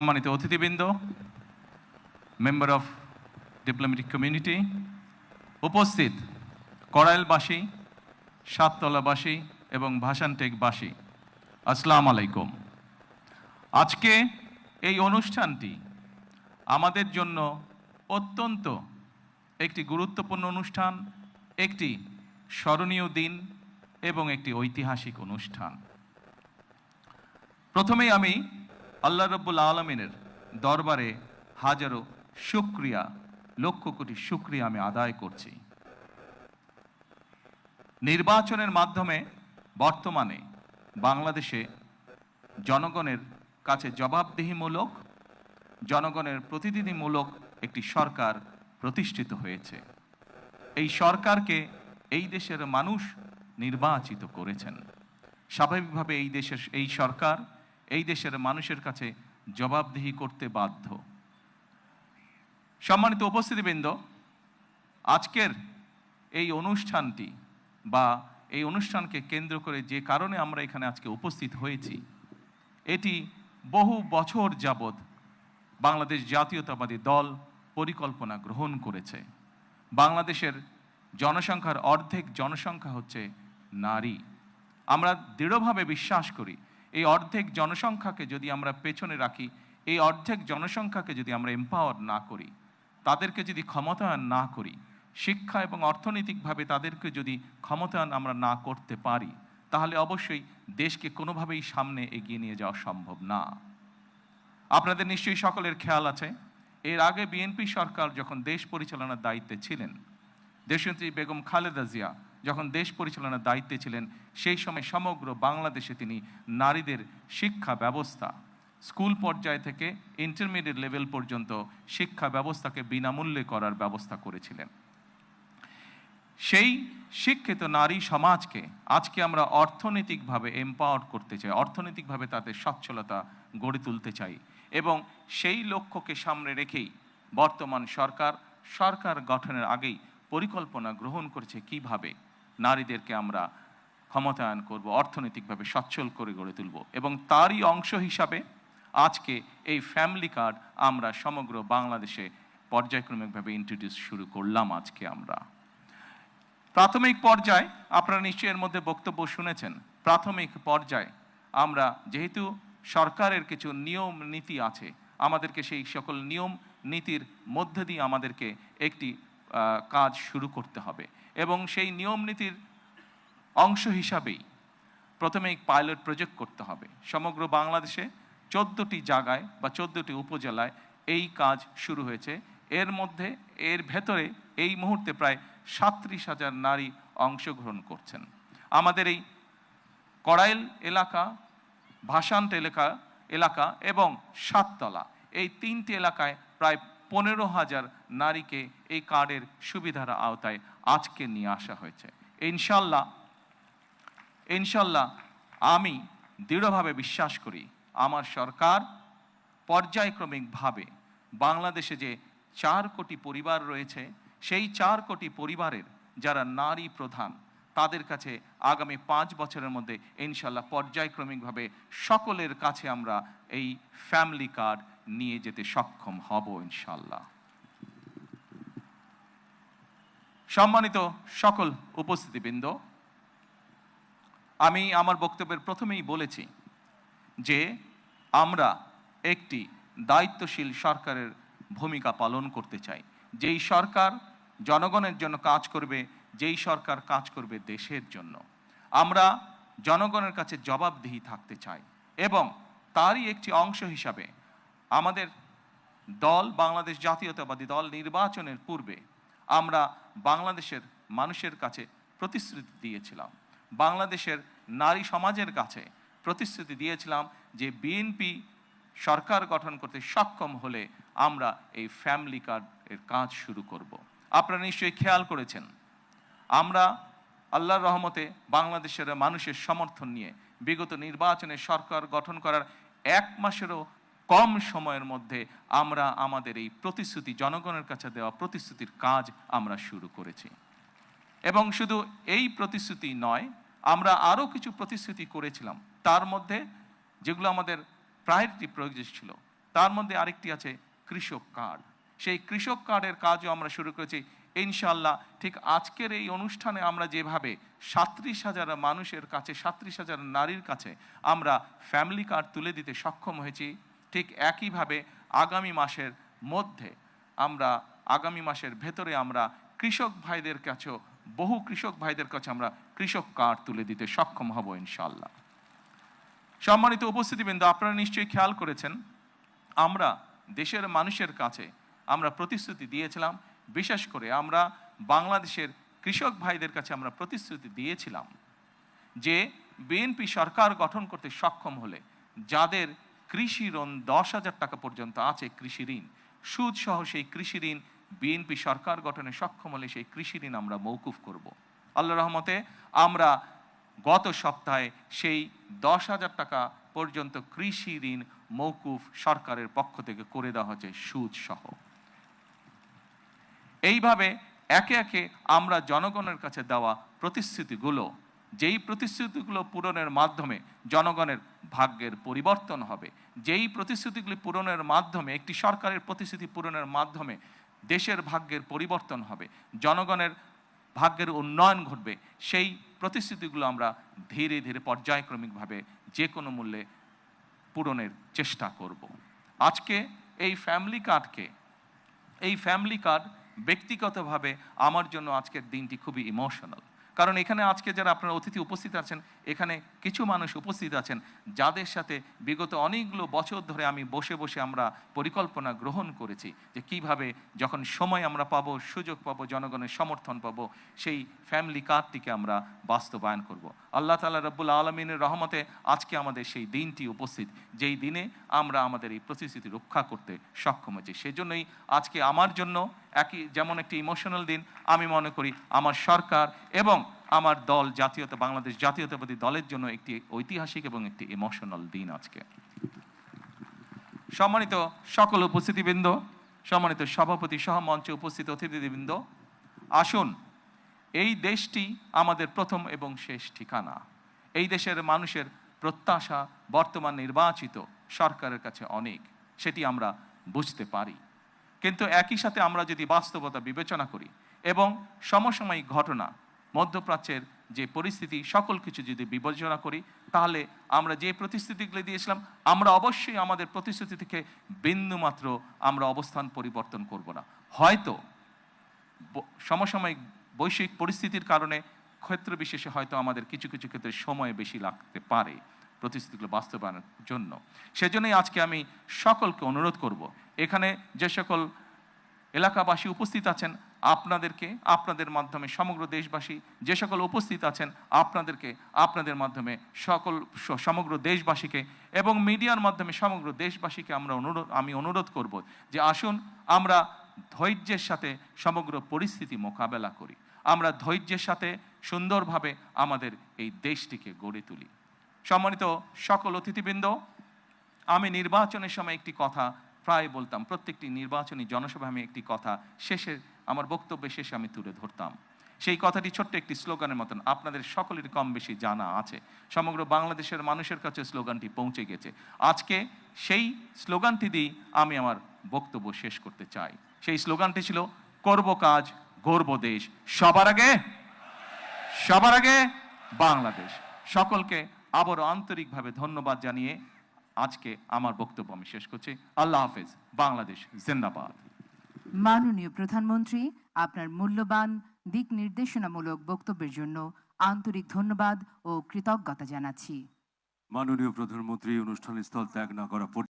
সম্মানিত অতিথিবৃন্দ, member of diplomatic community, উপস্থিত কড়াইলবাসী, সাততলাবাসী এবং ভাসানটেকবাসী, আসসালামু আলাইকুম। আজকে এই অনুষ্ঠানটি আমাদের জন্য অত্যন্ত একটি গুরুত্বপূর্ণ অনুষ্ঠান, একটি স্মরণীয় দিন এবং একটি ঐতিহাসিক অনুষ্ঠান। প্রথমেই আমি আল্লাহ রাব্বুল আলামিনের দরবারে হাজারো শুকরিয়া, লক্ষ কোটি শুকরিয়া আমি আদায় করছি। নির্বাচনের মাধ্যমে বর্তমানে বাংলাদেশে জনগণের কাছে জবাবদিহিমূলক, জনগণের প্রতিনিধিমূলক একটি সরকার প্রতিষ্ঠিত হয়েছে। এই সরকারকে এই দেশের মানুষ নির্বাচিত করেছেন। স্বাভাবিকভাবে এই সরকার এই দেশের মানুষের কাছে জবাবদিহি করতে বাধ্য। সম্মানিত উপস্থিতিবৃন্দ, আজকের এই অনুষ্ঠানটি বা এই অনুষ্ঠানকে কেন্দ্র করে যে কারণে আমরা এখানে আজকে উপস্থিত হয়েছি, এটি বহু বছর যাবৎ বাংলাদেশ জাতীয়তাবাদী দল পরিকল্পনা গ্রহণ করেছে। বাংলাদেশের জনসংখ্যার অর্ধেক জনসংখ্যা হচ্ছে নারী। আমরা দৃঢ়ভাবে বিশ্বাস করি এই অর্ধেক জনসংখ্যাকে যদি আমরা পেছনে রাখি, এই অর্ধেক জনসংখ্যাকে যদি আমরা এম্পাওয়ার না করি, তাদেরকে যদি ক্ষমতায়ন না করি, শিক্ষা এবং অর্থনৈতিকভাবে তাদেরকে যদি ক্ষমতায়ন আমরা না করতে পারি, তাহলে অবশ্যই দেশকে কোনোভাবেই সামনে এগিয়ে নিয়ে যাওয়া সম্ভব না। আপনাদের নিশ্চয়ই সকলের খেয়াল আছে, এর আগে বিএনপি সরকার যখন দেশ পরিচালনার দায়িত্বে ছিলেন, দেশনেত্রী বেগম খালেদা জিয়া যখন দেশ পরিচালনার দায়িত্বে ছিলেন, সেই সময় সমগ্র বাংলাদেশে তিনি নারীদের শিক্ষা ব্যবস্থা, স্কুল পর্যায় থেকে ইন্টারমিডিয়েট লেভেল পর্যন্ত শিক্ষা ব্যবস্থাকে বিনামূল্যে করার ব্যবস্থা করেছিলেন। সেই শিক্ষিত নারী সমাজকে আজকে আমরা অর্থনৈতিকভাবে এম্পাওয়ার করতে চাই, অর্থনৈতিকভাবে তাদের সচ্ছলতা গড়ে তুলতে চাই, এবং সেই লক্ষ্যকে সামনে রেখেই বর্তমান সরকার গঠনের আগেই পরিকল্পনা গ্রহণ করেছে কিভাবে নারীদেরকে আমরা ক্ষমতায়ন করব, অর্থনৈতিকভাবে সচ্ছল করে গড়ে তুলব। এবং তারই অংশ হিসাবে আজকে এই ফ্যামিলি কার্ড আমরা সমগ্র বাংলাদেশে পর্যায়ক্রমিকভাবে ইন্ট্রোডিউস শুরু করলাম। আজকে আমরা প্রাথমিক পর্যায়ে, আপনারা নিশ্চয়ই এর মধ্যে বক্তব্য শুনেছেন, প্রাথমিক পর্যায়ে আমরা যেহেতু সরকারের কিছু নিয়ম নীতি আছে, আমাদেরকে সেই সকল নিয়ম নীতির মধ্যে দিয়ে আমাদেরকে একটি কাজ শুরু করতে হবে, এবং সেই নিয়ম নীতির অংশ হিসাবেই প্রথমে পাইলট প্রজেক্ট করতে হবে। সমগ্র বাংলাদেশে 14টি জায়গায় বা 14টি উপজেলায় এই কাজ শুরু হয়েছে। এর ভেতরে এই মুহূর্তে প্রায় 37,000 নারী অংশগ্রহণ করছেন। আমাদের এই কড়াইল এলাকা, ভাসানট এলাকা এবং সাততলা, এই 3টি এলাকায় প্রায় 15,000 নারীকে এই কার্ডের সুবিধার আওতায় আজকে নিয়ে আসা হয়েছে। ইনশাল্লাহ আমি দৃঢ়ভাবে বিশ্বাস করি আমার সরকার পর্যায়ক্রমিকভাবে বাংলাদেশে যে 4 কোটি পরিবার রয়েছে, সেই 4 কোটি পরিবারের যারা নারী প্রধান, তাদের কাছে আগামী 5 বছরের মধ্যে ইনশাল্লাহ পর্যায়ক্রমিকভাবে সকলের কাছে আমরা এই ফ্যামিলি কার্ড নিয়ে যেতে সক্ষম হব ইনশাল্লাহ। সম্মানিত সকল উপস্থিতিবৃন্দ, আমি আমার বক্তব্যের প্রথমেই বলেছি যে আমরা একটি দায়িত্বশীল সরকারের ভূমিকা পালন করতে চাই, যেই সরকার জনগণের জন্য কাজ করবে, যেই সরকার কাজ করবে দেশের জন্য। আমরা জনগণের কাছে জবাবদিহি থাকতে চাই, এবং তারই একটি অংশ হিসাবে আমাদের দল, বাংলাদেশ জাতীয়তাবাদী দল, নির্বাচনের পূর্বে আমরা বাংলাদেশের মানুষের কাছে প্রতিশ্রুতি দিয়েছিলাম, বাংলাদেশের নারী সমাজের কাছে প্রতিশ্রুতি দিয়েছিলাম যে বিএনপি সরকার গঠন করতে সক্ষম হলে আমরা এই ফ্যামিলি কার্ডের কাজ শুরু করব। আপনারা নিশ্চয়ই খেয়াল করেছেন, আমরা আল্লাহর রহমতে বাংলাদেশের মানুষের সমর্থন নিয়ে বিগত নির্বাচনে সরকার গঠন করার 1 মাসেরও কম সময়ের মধ্যে আমরা আমাদের এই প্রতিশ্রুতি, জনগণের কাছে দেওয়া প্রতিশ্রুতির কাজ আমরা শুরু করেছি। এবং শুধু এই প্রতিশ্রুতি নয়, আমরা আরও কিছু প্রতিশ্রুতি করেছিলাম, তার মধ্যে যেগুলো আমাদের প্রায়োরিটি প্রজেক্ট ছিল, তার মধ্যে আরেকটি আছে কৃষক কার্ড। সেই কৃষক কার্ডের কাজও আমরা শুরু করেছি ইনশাল্লাহ। ঠিক আজকের এই অনুষ্ঠানে আমরা যেভাবে 37,000 মানুষের কাছে, 37,000 নারীর কাছে আমরা ফ্যামিলি কার্ড তুলে দিতে সক্ষম হয়েছি, ঠিক একইভাবে আগামী মাসের মধ্যে আমরা, আগামী মাসের ভেতরে আমরা কৃষক ভাইদের কাছেও, বহু কৃষক ভাইদের কাছে আমরা কৃষক কার্ড তুলে দিতে সক্ষম হব ইনশাল্লাহ। সম্মানিত উপস্থিতিবৃন্দ, আপনারা নিশ্চয়ই খেয়াল করেছেন আমরা দেশের মানুষের কাছে আমরা প্রতিশ্রুতি দিয়েছিলাম, বিশেষ করে আমরা বাংলাদেশের কৃষক ভাইদের কাছে আমরা প্রতিশ্রুতি দিয়েছিলাম যে বিএনপি সরকার গঠন করতে সক্ষম হলে যাদের কৃষি ঋণ 10,000 টাকা পর্যন্ত আছে, কৃষি ঋণ সুদ সহ, সেই কৃষি ঋণ বিএনপি সরকার গঠনে সক্ষম হলে সেই কৃষি ঋণ আমরা মৌকুফ করব। আল্লাহর রহমতে আমরা গত সপ্তাহে সেই 10,000 টাকা পর্যন্ত কৃষি ঋণ মৌকুফ সরকারের পক্ষ থেকে করে দেওয়া হচ্ছে সুদ সহ। এইভাবে একে একে আমরা জনগণের কাছে দেওয়া প্রতিশ্রুতিগুলো, যেই প্রতিশ্রুতিগুলো পূরণের মাধ্যমে জনগণের ভাগ্যের পরিবর্তন হবে, যেই প্রতিশ্রুতিগুলি পূরণের মাধ্যমে, একটি সরকারের প্রতিশ্রুতি পূরণের মাধ্যমে দেশের ভাগ্যের পরিবর্তন হবে, জনগণের ভাগ্যের উন্নয়ন ঘটবে, সেই প্রতিশ্রুতিগুলো আমরা ধীরে ধীরে পর্যায়ক্রমিকভাবে যে কোনো মূল্যে পূরণের চেষ্টা করব। আজকে এই ফ্যামিলি কার্ড ব্যক্তিগতভাবে আমার জন্য আজকের দিনটি খুবই ইমোশনাল। কারণ এখানে আজকে যারা আপনারা অতিথি উপস্থিত আছেন, এখানে কিছু মানুষ উপস্থিত আছেন যাদের সাথে বিগত অনেকগুলো বছর ধরে আমি বসে বসে আমরা পরিকল্পনা গ্রহণ করেছি যে কিভাবে যখন সময় আমরা পাবো, সুযোগ পাবো, জনগণের সমর্থন পাবো, সেই ফ্যামিলি কার্ডটিকে আমরা বাস্তবায়ন করব। আল্লাহ তাআলা রব্বুল আলামিনের রহমতে আজকে আমাদের সেই দিনটি উপস্থিত, যেই দিনে আমরা আমাদের এই প্রতিশ্রুতি রক্ষা করতে সক্ষম হয়েছি। সেজন্যই আজকে আমার জন্য যেমন একটি ইমোশনাল দিন, আমি মনে করি আমার সরকার এবং আমার দল, বাংলাদেশ জাতীয়তাবাদী দলের জন্য একটি ঐতিহাসিক এবং একটি ইমোশনাল দিন আজকে। সম্মানিত সকল উপস্থিতিবৃন্দ, সম্মানিত সভাপতি সহ মঞ্চে উপস্থিত অতিথিবৃন্দ, আসুন, এই দেশটি আমাদের প্রথম এবং শেষ ঠিকানা। এই দেশের মানুষের প্রত্যাশা বর্তমান নির্বাচিত সরকারের কাছে অনেক, সেটি আমরা বুঝতে পারি। কিন্তু একই সাথে আমরা যদি বাস্তবতা বিবেচনা করি এবং সমসাময়িক ঘটনা, মধ্যপ্রাচ্যের যে পরিস্থিতি, সকল কিছু যদি বিবেচনা করি, তাহলে আমরা যে প্রতিশ্রুতিগুলি দিয়েছিলাম, আমরা অবশ্যই আমাদের প্রতিশ্রুতি থেকে বিন্দুমাত্র আমরা অবস্থান পরিবর্তন করব না। হয়তো সমসাময়িক বৈশ্বিক পরিস্থিতির কারণে ক্ষেত্র বিশেষে হয়তো আমাদের কিছু কিছু ক্ষেত্রে সময় বেশি লাগতে পারে প্রতিশ্রুতিগুলো বাস্তবায়নের জন্য। সেজন্যই আজকে আমি সকলকে অনুরোধ করব, এখানে যে সকল এলাকাবাসী উপস্থিত আছেন আপনাদেরকে, আপনাদের মাধ্যমে সমগ্র দেশবাসী যে সকল উপস্থিত আছেন আপনাদেরকে, আপনাদের মাধ্যমে সমগ্র দেশবাসীকে এবং মিডিয়ার মাধ্যমে সমগ্র দেশবাসীকে আমি অনুরোধ করব যে আসুন আমরা ধৈর্যের সাথে সমগ্র পরিস্থিতি মোকাবেলা করি, আমরা ধৈর্যের সাথে সুন্দরভাবে আমাদের এই দেশটিকে গড়ে তুলি। সম্মানিত সকল অতিথিবৃন্দ, আমি নির্বাচনের সময় একটি কথা প্রায় বলতাম, প্রত্যেকটি নির্বাচনী জনসভায় আমি একটি কথা আমার বক্তব্যের শেষে আমি তুলে ধরতাম। সেই কথাটি ছোট্ট একটি স্লোগানের মতন, আপনাদের সকলের কম বেশি জানা আছে, সমগ্র বাংলাদেশের মানুষের কাছে স্লোগানটি পৌঁছে গেছে। আজকে সেই স্লোগানটি দিয়ে আমি আমার বক্তব্য শেষ করতে চাই। সেই স্লোগানটি ছিল, করব কাজ, গড়ব দেশ, সবার আগে বাংলাদেশ। সকলকে আবারও আন্তরিকভাবে ধন্যবাদ জানিয়ে আজকে আমার বক্তব্য আমি শেষ করছি। আল্লাহ হাফেজ। বাংলাদেশ জিন্দাবাদ। মাননীয় প্রধানমন্ত্রী, আপনার মূল্যবান দিক নির্দেশনামূলক বক্তব্যের জন্য আন্তরিক ধন্যবাদ ও কৃতজ্ঞতা জানাচ্ছি। মাননীয় প্রধানমন্ত্রী অনুষ্ঠানস্থল ত্যাগ না করা